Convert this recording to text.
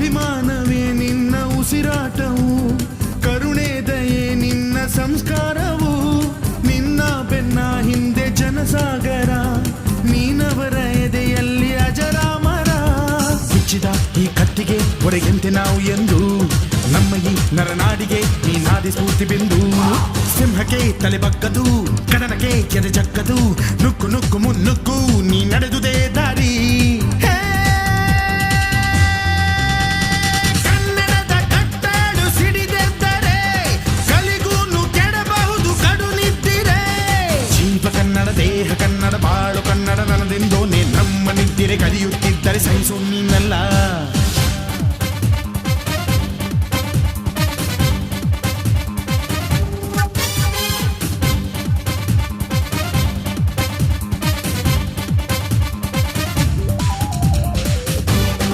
ಅಭಿಮಾನವೇ ನಿನ್ನ ಉಸಿರಾಟವು, ಕರುಣೆ ದಯೆ ನಿನ್ನ ಸಂಸ್ಕಾರವು, ನಿನ್ನ ಬೆನ್ನ ಹಿಂದೆ ಜನಸಾಗರ, ನೀನವರ ಎದೆಯಲ್ಲಿ ಅಜರಾಮರ. ಬಿಚ್ಚಿದ ಈ ಕತ್ತಿಗೆ ಒಡೆಯಂತೆ ನಾವು ಎಂದು, ನಮ್ಮ ಈ ನರನಾಡಿಗೆ ನೀನಾದಿ ಸ್ಫೂರ್ತಿ ಬಿಂದು. ಸಿಂಹಕ್ಕೆ ತಲೆ ಬಗ್ಗದು, ಕಡನಕ್ಕೆ ಎದೆ ಜಕ್ಕದು, ನುಕ್ಕು ನುಕ್ಕು ಮುನ್ನುಕ್ಕು ನೀ ನಡೆದುದೇ ದಾರಿ. ಕನ್ನಡದ ಕಟ್ಟಾಡು ಸಿಡಿದೆದ್ದರೆ ಕಲಿಗೂನು ಕೆಡಬಹುದು ಕಡು ನಿದ್ದಿರೆ. ಜೀವ ಕನ್ನಡ, ದೇಹ ಕನ್ನಡ, ಬಾಳು ಕನ್ನಡ, ನನದೆಂದೋನೆ ನಮ್ಮ ನಿದ್ದಿರೆ ಕಲಿಯುತ್ತಿದ್ದರೆ ಸಹಿಸು ನೀನಲ್ಲ.